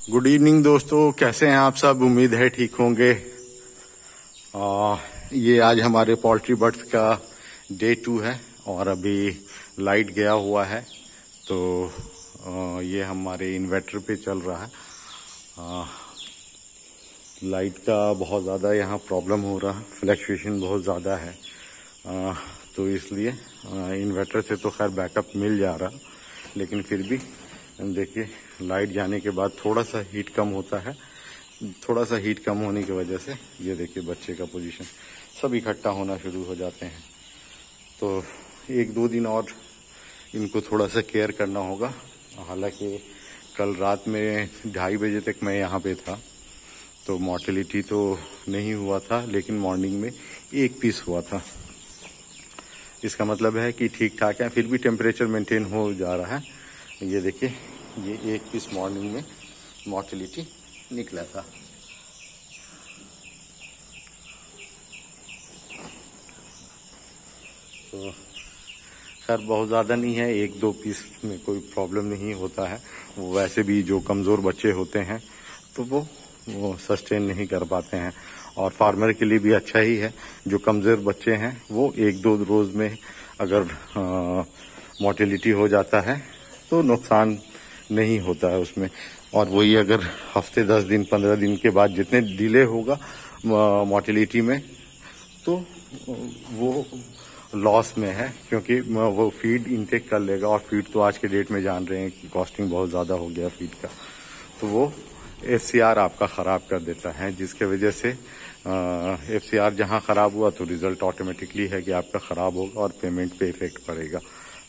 Good evening दोस्तों, कैसे हैं आप सब। उम्मीद है ठीक होंगे। ये आज हमारे पोल्ट्री बर्ड्स का डे 2 है और अभी लाइट गया हुआ है, तो ये हमारे इन्वर्टर पे चल रहा है। लाइट का बहुत ज़्यादा यहाँ प्रॉब्लम हो रहा है, फ्लक्चुएशन बहुत ज़्यादा है, तो इसलिए इन्वर्टर से तो खैर बैकअप मिल जा रहा, लेकिन फिर भी देखिए लाइट जाने के बाद थोड़ा सा हीट कम होता है। थोड़ा सा हीट कम होने की वजह से ये देखिए बच्चे का पोजीशन सब इकट्ठा होना शुरू हो जाते हैं। तो 1-2 दिन और इनको थोड़ा सा केयर करना होगा। हालांकि कल रात में 2:30 बजे तक मैं यहाँ पे था, तो मॉर्टेलिटी तो नहीं हुआ था, लेकिन मॉर्निंग में 1 पीस हुआ था। इसका मतलब है कि ठीक ठाक है, फिर भी टेम्परेचर मेंटेन हो जा रहा है। ये देखिए, ये 1 पीस मॉर्निंग में मॉर्टेलिटी निकला था। तो खैर बहुत ज़्यादा नहीं है, 1-2 पीस में कोई प्रॉब्लम नहीं होता है। वो वैसे भी जो कमज़ोर बच्चे होते हैं तो वो सस्टेन नहीं कर पाते हैं, और फार्मर के लिए भी अच्छा ही है। जो कमज़ोर बच्चे हैं वो 1-2 रोज़ में अगर मॉर्टेलिटी हो जाता है तो नुकसान नहीं होता है उसमें। और वही अगर हफ्ते 10 दिन 15 दिन के बाद जितने डिले होगा मॉर्टेलिटी में, तो वो लॉस में है, क्योंकि वो फीड इनटेक कर लेगा। और फीड तो आज के डेट में जान रहे हैं कि कॉस्टिंग बहुत ज़्यादा हो गया फीड का, तो वो FCR आपका ख़राब कर देता है, जिसके वजह से FCR जहाँ ख़राब हुआ तो रिज़ल्ट ऑटोमेटिकली है कि आपका ख़राब होगा और पेमेंट पे इफ़ेक्ट पड़ेगा।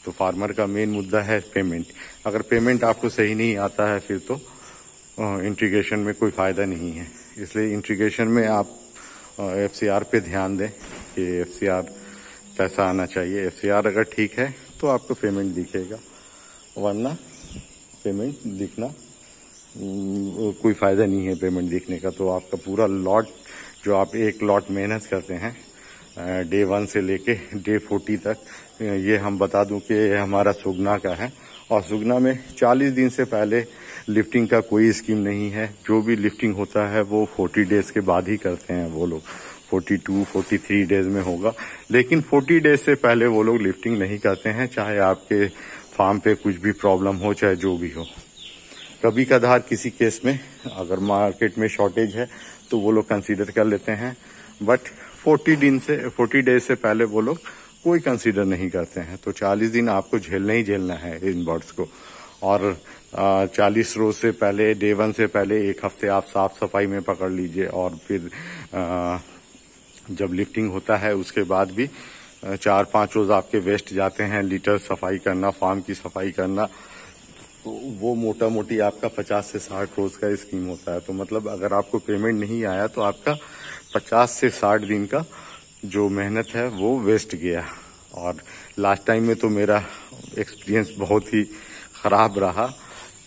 तो फार्मर का मेन मुद्दा है पेमेंट। अगर पेमेंट आपको सही नहीं आता है फिर तो इंटीग्रेशन में कोई फ़ायदा नहीं है। इसलिए इंटीग्रेशन में आप FCR पे ध्यान दें कि FCR कैसा आना चाहिए। FCR अगर ठीक है तो आपको पेमेंट दिखेगा, वरना पेमेंट दिखना कोई फ़ायदा नहीं है पेमेंट दिखने का। तो आपका पूरा लॉट, जो आप एक लॉट मेहनत करते हैं डे 1 से लेके डे 40 तक, ये हम बता दूं कि हमारा सुगना का है, और सुगना में 40 दिन से पहले लिफ्टिंग का कोई स्कीम नहीं है। जो भी लिफ्टिंग होता है वो 40 डेज के बाद ही करते हैं वो लोग। 42-43 डेज में होगा, लेकिन 40 डेज से पहले वो लोग लिफ्टिंग नहीं करते हैं, चाहे आपके फार्म पे कुछ भी प्रॉब्लम हो, चाहे जो भी हो। कभी कभार किसी केस में अगर मार्केट में शॉर्टेज है तो वो लोग कंसीडर कर लेते हैं, बट 40 डेज से पहले वो लोग कोई कंसीडर नहीं करते हैं। तो 40 दिन आपको झेलना ही झेलना है इन बर्ड्स को। और 40 रोज से पहले, डे 1 से पहले 1 हफ्ते आप साफ सफाई में पकड़ लीजिए, और फिर जब लिफ्टिंग होता है उसके बाद भी 4-5 रोज आपके वेस्ट जाते हैं लीटर सफाई करना, फार्म की सफाई करना। तो वो मोटा मोटी आपका 50 से 60 रोज का स्कीम होता है। तो मतलब अगर आपको पेमेंट नहीं आया तो आपका 50 से 60 दिन का जो मेहनत है वो वेस्ट गया। और लास्ट टाइम में तो मेरा एक्सपीरियंस बहुत ही ख़राब रहा,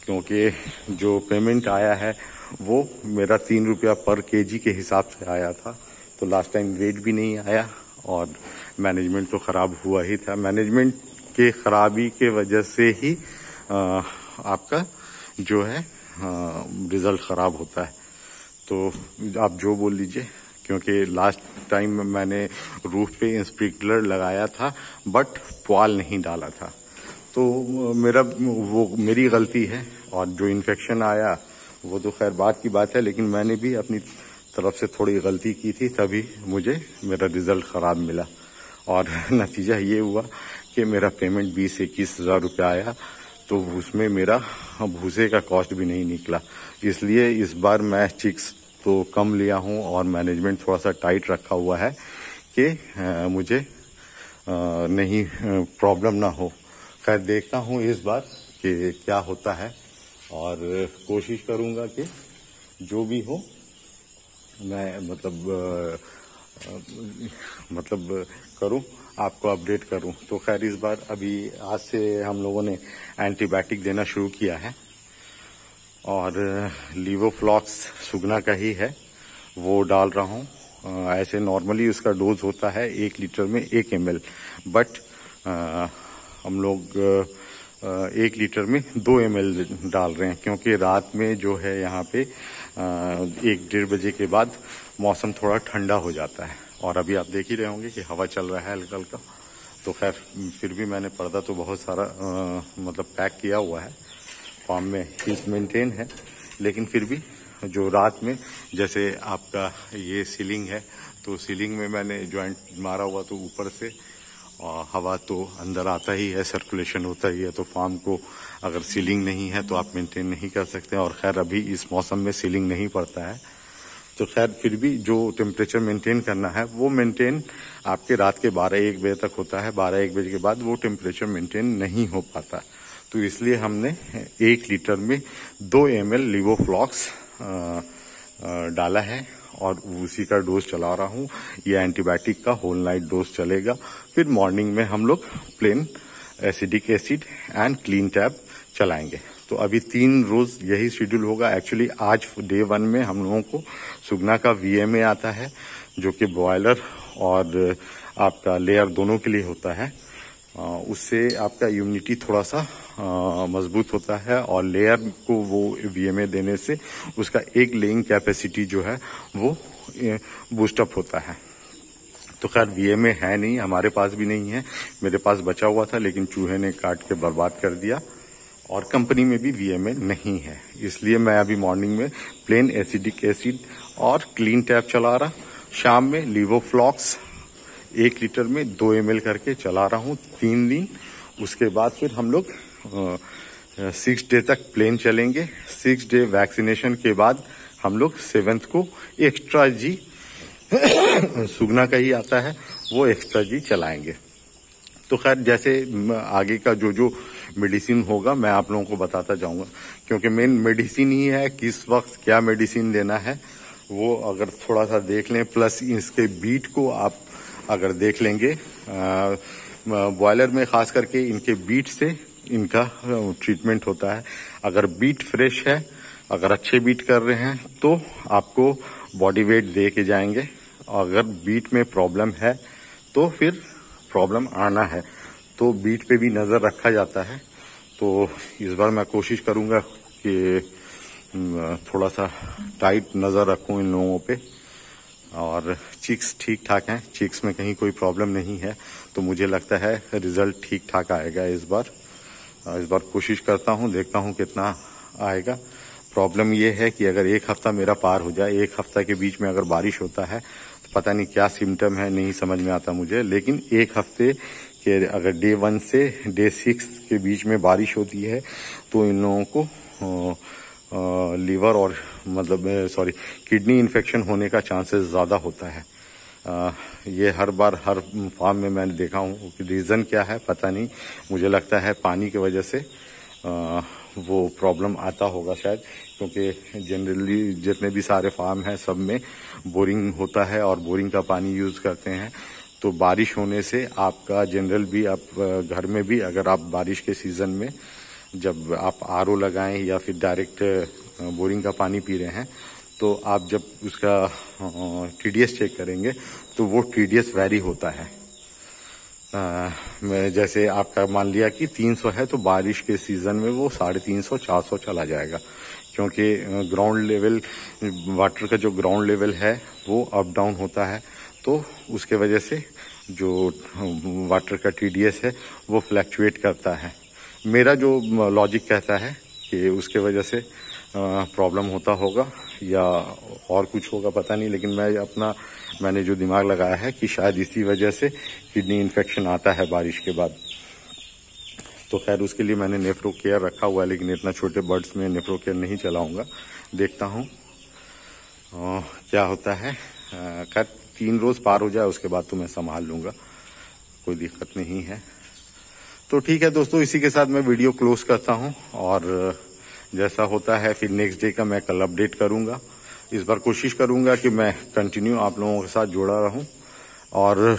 क्योंकि जो पेमेंट आया है वो मेरा 3 रुपया पर केजी के हिसाब से आया था। तो लास्ट टाइम वेट भी नहीं आया, और मैनेजमेंट तो ख़राब हुआ ही था। मैनेजमेंट के ख़राबी के वजह से ही आपका जो है रिज़ल्ट ख़राब होता है। तो आप जो बोल लीजिए, क्योंकि लास्ट टाइम मैंने रूफ पे स्प्रिंकलर लगाया था बट पुआल नहीं डाला था, तो वो मेरी गलती है। और जो इन्फेक्शन आया वो तो खैर बात की बात है, लेकिन मैंने भी अपनी तरफ से थोड़ी गलती की थी, तभी मुझे मेरा रिज़ल्ट ख़राब मिला। और नतीजा ये हुआ कि मेरा पेमेंट 20-21 हज़ार रुपया आया, तो उसमें मेरा भूसे का कॉस्ट भी नहीं निकला। इसलिए इस बार मैं चिक्स तो कम लिया हूँ, और मैनेजमेंट थोड़ा सा टाइट रखा हुआ है कि मुझे नहीं प्रॉब्लम ना हो। खैर देखता हूँ इस बार कि क्या होता है, और कोशिश करूँगा कि जो भी हो मैं मतलब करूँ, आपको अपडेट करूं। तो खैर इस बार अभी आज से हम लोगों ने एंटीबायोटिक देना शुरू किया है, और लीवोफ्लॉक्स सुगना का ही है, वो डाल रहा हूं। ऐसे नॉर्मली उसका डोज होता है 1 लीटर में 1 ml, बट हम लोग 1 लीटर में 2 ml डाल रहे हैं, क्योंकि रात में जो है यहाँ पे 1-1:30 बजे के बाद मौसम थोड़ा ठंडा हो जाता है। और अभी आप देख ही रहे होंगे कि हवा चल रहा है हल्का हल्का। तो खैर फिर भी मैंने पर्दा तो बहुत सारा मतलब पैक किया हुआ है, फार्म में हीट मेंटेन है, लेकिन फिर भी जो रात में जैसे आपका ये सीलिंग है, तो सीलिंग में मैंने जॉइंट मारा हुआ, तो ऊपर से हवा तो अंदर आता ही है, सर्कुलेशन होता ही है। तो फार्म को अगर सीलिंग नहीं है तो आप मेंटेन नहीं कर सकते। और खैर अभी इस मौसम में सीलिंग नहीं पड़ता है, तो खैर फिर भी जो टेम्परेचर मेंटेन करना है वो मेंटेन आपके रात के 12-1 बजे तक होता है। 12-1 बजे के बाद वो टेम्परेचर मेंटेन नहीं हो पाता। तो इसलिए हमने 1 लीटर में 2 ml लिवोफ्लॉक्स डाला है और उसी का डोज चला रहा हूँ। ये एंटीबायोटिक का होल नाइट डोज चलेगा। फिर मॉर्निंग में हम लोग plain acidic acid and clean tab चलाएंगे। तो अभी 3 रोज यही शेड्यूल होगा। एक्चुअली आज डे 1 में हम लोगों को सुगना का VMA आता है, जो कि बॉयलर और आपका लेयर दोनों के लिए होता है। उससे आपका इम्यूनिटी थोड़ा सा मजबूत होता है, और लेयर को वो VMA देने से उसका एक लेइंग कैपेसिटी जो है वो बूस्टअप होता है। तो खैर VMA है नहीं, हमारे पास भी नहीं है। मेरे पास बचा हुआ था, लेकिन चूहे ने काट के बर्बाद कर दिया, और कंपनी में भी VMA नहीं है। इसलिए मैं अभी मॉर्निंग में प्लेन एसिडिक एसिड और क्लीन टैप चला रहा, शाम में लिवोफ्लॉक्स 1 लीटर में 2 ml करके चला रहा हूँ 3 दिन। उसके बाद फिर हम लोग 6 डे तक प्लेन चलेंगे। 6 डे वैक्सीनेशन के बाद हम लोग 7th को एक्स्ट्रा जी सुगना का ही आता है, वो एक्स्ट्रा जी चलाएंगे। तो खैर जैसे आगे का जो मेडिसिन होगा मैं आप लोगों को बताता जाऊंगा, क्योंकि मेन मेडिसिन ही है किस वक्त क्या मेडिसिन लेना है वो अगर थोड़ा सा देख लें, प्लस इसके बीट को आप अगर देख लेंगे, बॉयलर में खास करके इनके बीट से इनका ट्रीटमेंट होता है। अगर बीट फ्रेश है, अगर अच्छे बीट कर रहे हैं तो आपको बॉडी वेट दे के जाएंगे। अगर बीट में प्रॉब्लम है तो फिर प्रॉब्लम आना है, तो बीट पे भी नजर रखा जाता है। तो इस बार मैं कोशिश करूंगा कि थोड़ा सा टाइट नजर रखूं इन लोगों पे। और चिक्स ठीक ठाक हैं, चिक्स में कहीं कोई प्रॉब्लम नहीं है, तो मुझे लगता है रिजल्ट ठीक ठाक आएगा इस बार कोशिश करता हूं, देखता हूं कितना आएगा। प्रॉब्लम ये है कि अगर 1 हफ्ता मेरा पार हो जाए, 1 हफ्ता के बीच में अगर बारिश होता है तो पता नहीं क्या सिम्टम है, नहीं समझ में आता मुझे। लेकिन 1 हफ्ते के अगर डे 1 से डे 6 के बीच में बारिश होती है तो इन लोगों को लीवर और किडनी इन्फेक्शन होने का चांसेस ज़्यादा होता है। ये हर बार हर फार्म में मैंने देखा हूँ। रीज़न क्या है पता नहीं, मुझे लगता है पानी की वजह से वो प्रॉब्लम आता होगा शायद, क्योंकि जनरली जितने भी सारे फार्म हैं सब में बोरिंग होता है और बोरिंग का पानी यूज़ करते हैं। तो बारिश होने से आपका जनरल भी आप घर में भी अगर आप बारिश के सीज़न में जब आप RO लगाएं या फिर डायरेक्ट बोरिंग का पानी पी रहे हैं, तो आप जब उसका TDS चेक करेंगे तो वो TDS वैरी होता है। जैसे आपका मान लिया कि 300 है, तो बारिश के सीजन में वो 350-400 चला जाएगा, क्योंकि ग्राउंड लेवल वाटर का जो ग्राउंड लेवल है वो अप डाउन होता है। तो उसके वजह से जो वाटर का TDS है वो फ्लैक्चुएट करता है। मेरा जो लॉजिक कहता है कि उसके वजह से प्रॉब्लम होता होगा या और कुछ होगा पता नहीं, लेकिन मैंने जो दिमाग लगाया है कि शायद इसी वजह से किडनी इन्फेक्शन आता है बारिश के बाद। तो खैर उसके लिए मैंने नेफ्रो केयर रखा हुआ है, लेकिन इतना छोटे बर्ड्स में नेफ्रो केयर नहीं चलाऊंगा, देखता हूँ क्या होता है। खैर 3 रोज पार हो जाए उसके बाद तो मैं संभाल लूंगा, कोई दिक्कत नहीं है। तो ठीक है दोस्तों, इसी के साथ मैं वीडियो क्लोज करता हूं, और जैसा होता है फिर नेक्स्ट डे का मैं कल अपडेट करूंगा। इस बार कोशिश करूंगा कि मैं कंटिन्यू आप लोगों के साथ जुड़ा रहूं। और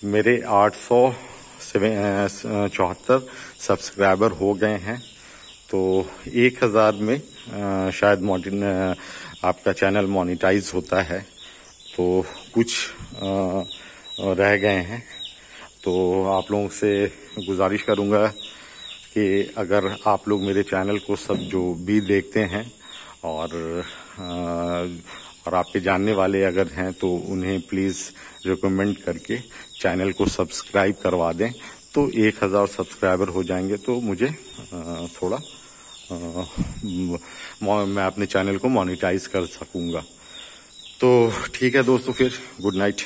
मेरे 874 सब्सक्राइबर हो गए हैं, तो 1000 में शायद आपका चैनल मोनेटाइज होता है, तो कुछ रह गए हैं। तो आप लोगों से गुजारिश करूंगा कि अगर आप लोग मेरे चैनल को सब जो भी देखते हैं और आपके जानने वाले अगर हैं तो उन्हें प्लीज़ रिकमेंड करके चैनल को सब्सक्राइब करवा दें। तो 1000 सब्सक्राइबर हो जाएंगे तो मुझे थोड़ा मैं अपने चैनल को मोनेटाइज कर सकूंगा। तो ठीक है दोस्तों, फिर गुड नाइट।